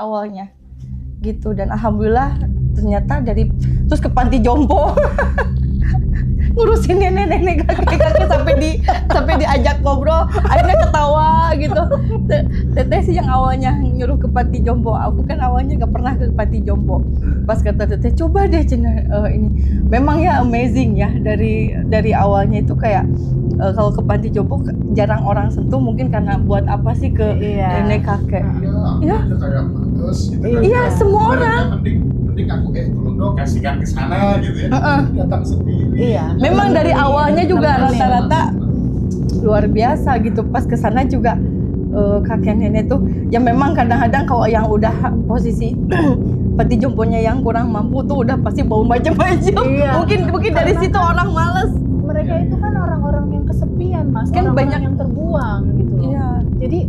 awalnya gitu, dan alhamdulillah ternyata terus ke panti jompo ngurusin nenek-nenek kakek-kakek sampai diajak ngobrol, akhirnya ketawa gitu. Teteh sih yang awalnya nyuruh ke panti jompo, aku kan awalnya nggak pernah ke panti jompo. Pas kata teteh coba deh Cina, ini memang ya amazing ya, dari awalnya itu kayak kalau ke panti jompo jarang orang sentuh, mungkin karena buat apa sih ke nenek kakek. Iya, kayak males gitu kan. Iya, semua orang. Mending aku tolong dong kasihkan ke sana gitu ya. Datang sendiri. Iya. Memang dari awalnya juga rata-rata luar biasa gitu. Pas ke sana juga kakek nenek tuh ya memang kadang-kadang kalau yang udah posisi panti jomponya yang kurang mampu tuh udah pasti bau macam-macam. Iya. Mungkin dari situ orang males. Mereka itu kan orang-orang yang kesepian, Mas. Kan orang-orang banyak yang terbuang gitu loh. Iya. Jadi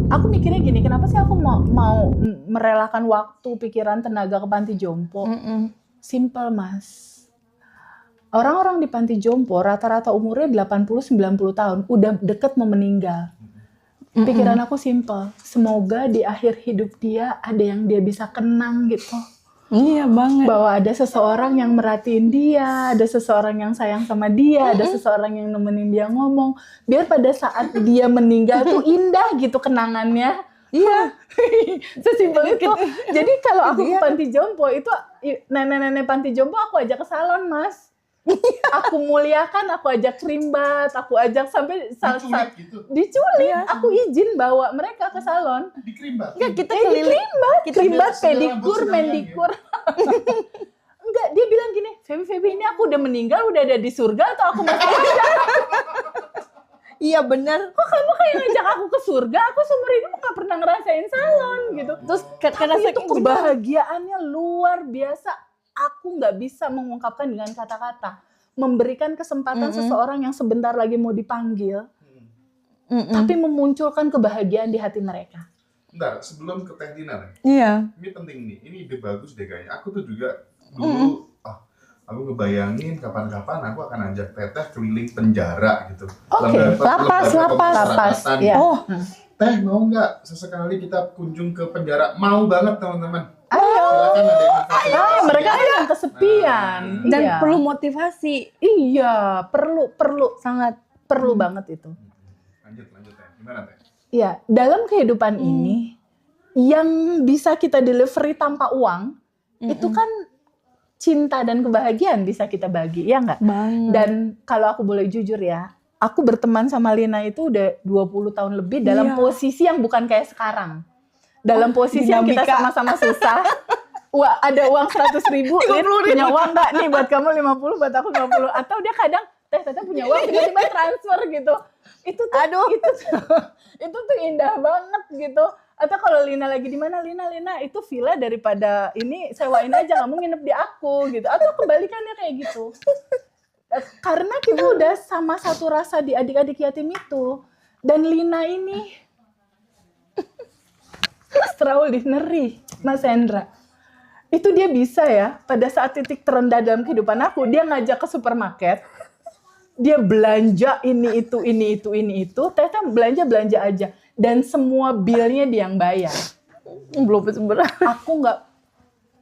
aku mikirnya gini, kenapa sih aku mau merelakan waktu, pikiran, tenaga ke panti jompo? Simple, Mas. Orang-orang di panti jompo rata-rata umurnya 80-90 tahun, udah deket mau meninggal. Pikiran aku simple, semoga di akhir hidup dia ada yang dia bisa kenang gitu. Iya banget. Bahwa ada seseorang yang merhatiin dia, ada seseorang yang sayang sama dia, ada seseorang yang nemenin dia ngomong. Biar pada saat dia meninggal tuh indah gitu kenangannya. Iya. Sesimpel itu. Jadi kalau aku ke panti jompo itu, nenek-nenek panti jompo aku ajak ke salon, Mas. Aku muliakan, aku ajak krimbat, aku ajak sampai diculik. Aku izin bawa mereka ke salon. Dikrimbat. Enggak, kita Krimbat, pedikur, mendikur. Enggak, dia bilang gini, Feby ini aku udah meninggal, udah ada di surga atau aku masih ada? Iya benar. Kok kamu kayak ngajak aku ke surga? Aku seumur hidup gak pernah ngerasain salon gitu. Terus karena itu kebahagiaannya luar biasa. Aku nggak bisa mengungkapkan dengan kata-kata. Memberikan kesempatan seseorang yang sebentar lagi mau dipanggil, tapi memunculkan kebahagiaan di hati mereka. Bentar, sebelum ke Teh Tina nih. Iya. Ini penting nih, ini ide bagus deh kayaknya. Aku tuh juga dulu, aku ngebayangin kapan-kapan aku akan ajak Teteh keliling penjara gitu. Oke, lapas. Ya. Oh, Teh mau nggak sesekali kita kunjung ke penjara? Mau banget teman-teman. Ayo. Silakan ada yang mau Mereka yang kesepian. Dan Iya. perlu motivasi. Iya, perlu Sangat perlu banget itu. Lanjut Teh. Gimana Teh? Iya, dalam kehidupan ini yang bisa kita delivery tanpa uang itu kan cinta dan kebahagiaan bisa kita bagi, ya nggak? Dan kalau aku boleh jujur ya, aku berteman sama Lina itu udah 20 tahun lebih dalam posisi yang bukan kayak sekarang. Dalam posisi yang kita sama-sama susah. Wah, ada uang 100.000, Lin punya uang nggak nih buat kamu 50, buat aku 50. Atau dia kadang, Teh punya uang, tiba-tiba transfer gitu. Itu tuh, itu tuh indah banget gitu. Atau kalau Lina lagi di mana, Lina itu villa daripada ini sewain aja, kamu nginep di aku gitu. Atau kebalikannya kayak gitu. Karena kita udah sama satu rasa di adik-adik yatim itu. Dan Lina ini extraordinary, Mas Hendra. Itu dia bisa ya, pada saat titik terendah dalam kehidupan aku, dia ngajak ke supermarket, dia belanja ini itu, Teteh belanja aja. Dan semua bilnya dia yang bayar. belum sebenarnya.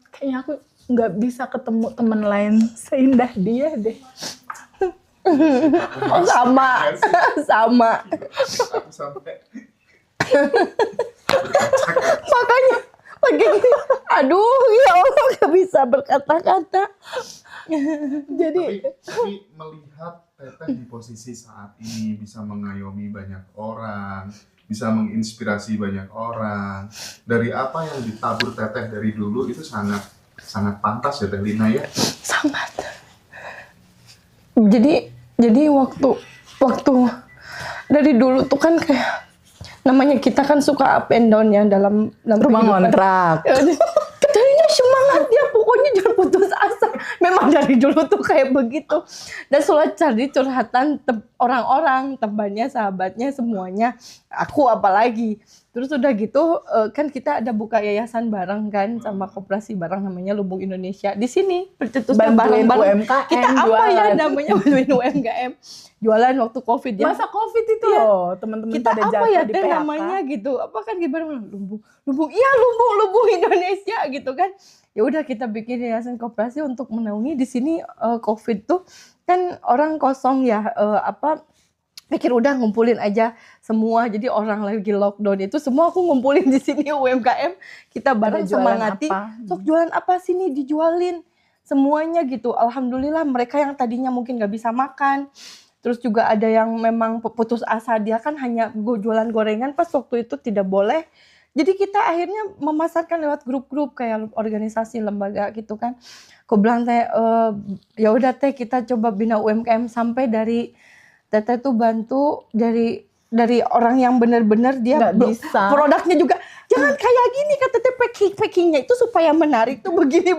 Kayaknya aku nggak bisa ketemu teman lain seindah dia deh. Sama. Aku sampai Makanya aduh ya Allah gak bisa berkata-kata. Tapi melihat Teteh di posisi saat ini bisa mengayomi banyak orang, bisa menginspirasi banyak orang. Dari apa yang ditabur Teteh dari dulu itu sangat pantas ya Teh Lina ya. Sangat. Jadi waktu dari dulu tuh kan kayak namanya kita kan suka up and down ya dalam rumah kehidupan. ngontrak. Tadinya semangat ya, pokoknya jangan putus asa. Memang dari dulu tuh kayak begitu. Dan selalu cari curhatan orang-orang, temannya, sahabatnya, semuanya. Aku apalagi. Terus udah gitu kan kita ada buka yayasan bareng kan sama koperasi bareng namanya Lumbung Indonesia. Di sini bercetusnya Bantuin bareng-bareng. UMKM Kita apa jualan. ya namanya bantuin UMKM. Jualan waktu Covid ya. Masa COVID itu Iya. loh, teman-teman Kita pada apa jatuh ya di teh PHK. namanya gitu, apa kan gimana lumbung iya lumbung Indonesia gitu kan. Ya udah kita bikin yayasan koperasi untuk menaungi di sini Covid tuh kan orang kosong ya pikir udah ngumpulin aja semua, jadi orang lagi lockdown itu semua aku ngumpulin di sini UMKM, kita bareng Ada jualan semangati apa? sok jualan apa sini dijualin semuanya gitu. Alhamdulillah mereka yang tadinya mungkin nggak bisa makan. Terus juga ada yang memang putus asa, dia kan hanya jualan gorengan pas waktu itu tidak boleh. Jadi kita akhirnya memasarkan lewat grup-grup kayak organisasi lembaga gitu kan. Aku bilang teh ya udah teh kita coba bina UMKM sampai dari Teteh tuh bantu dari orang yang benar-benar dia Nggak bisa. produknya juga jangan kayak gini kata Teteh packingnya itu supaya menarik tuh begini.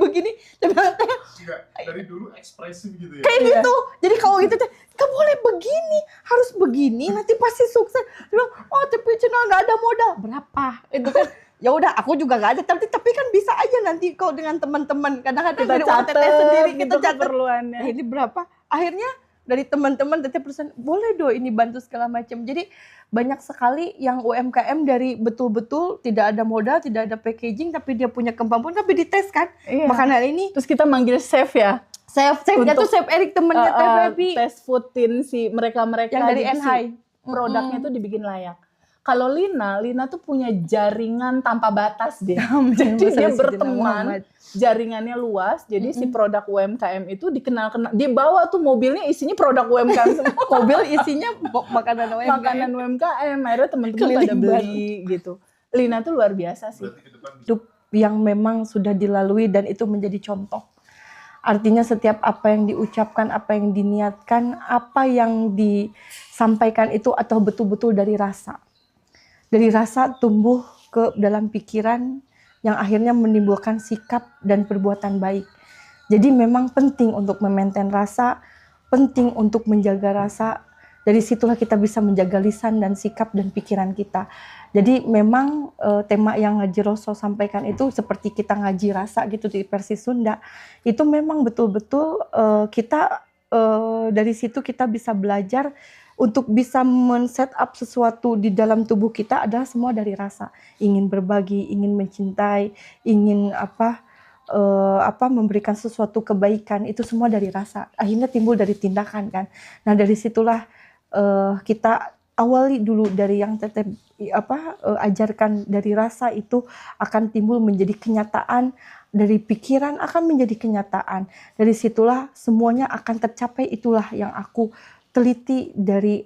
Dan Teteh Enggak, dari dulu ekspresif gitu ya. kayak gitu. Jadi kalau gitu teh nggak boleh begini, harus begini nanti pasti sukses. Dia bilang, oh tapi channel nggak ada modal berapa itu kan. Ya udah aku juga nggak ada tapi kan bisa aja nanti kalau dengan teman-teman kadang-kadang Kita dari uang Teteh catat sendiri kita gitu catat keperluannya. ini berapa akhirnya dari teman-teman Teteh perusahaan boleh dong ini bantu segala macam. Jadi banyak sekali yang UMKM dari betul-betul tidak ada modal, tidak ada packaging tapi dia punya kemampuan tapi dites kan. Iya. Makanan ini Terus kita manggil chef ya. chefnya tuh Untuk, chef Erik temennya Teh Febi tes foodin si mereka-mereka yang dari gitu sih. Enhai. Produknya tuh dibikin layak. Kalau Lina tuh punya jaringan tanpa batas deh. Jadi dia berteman, jaringannya luas. Jadi si produk UMKM itu dikenal-kenal. Dia bawa tuh mobilnya isinya produk UMKM semua. Mobil isinya makanan UMKM. Makanan UMKM. Akhirnya teman-teman pada Keliling beli gitu. Lina tuh luar biasa sih. Berarti ke depan bisa Hidup yang memang sudah dilalui dan itu menjadi contoh. Artinya setiap apa yang diucapkan, apa yang diniatkan, apa yang disampaikan itu atau betul-betul dari rasa. Dari rasa tumbuh ke dalam pikiran yang akhirnya menimbulkan sikap dan perbuatan baik. Jadi memang penting untuk memaintain rasa, penting untuk menjaga rasa. Dari situlah kita bisa menjaga lisan dan sikap dan pikiran kita. Jadi memang tema yang Ngaji Roso sampaikan itu seperti kita ngaji rasa gitu di versi Sunda. Itu memang betul-betul kita dari situ kita bisa belajar untuk bisa men-set up sesuatu di dalam tubuh kita adalah semua dari rasa. Ingin berbagi, ingin mencintai, ingin memberikan sesuatu kebaikan, itu semua dari rasa. Akhirnya timbul dari tindakan kan. Nah dari situlah kita awali dulu dari yang Teteh ajarkan dari rasa itu akan timbul menjadi kenyataan, dari pikiran akan menjadi kenyataan. Dari situlah semuanya akan tercapai, itulah yang aku teliti dari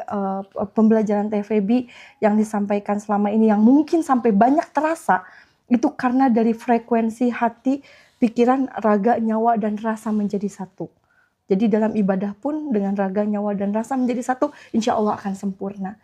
pembelajaran Teh Febi yang disampaikan selama ini yang mungkin sampai banyak terasa itu karena dari frekuensi hati, pikiran, raga, nyawa dan rasa menjadi satu. Jadi dalam ibadah pun dengan raga, nyawa dan rasa menjadi satu, insya Allah akan sempurna.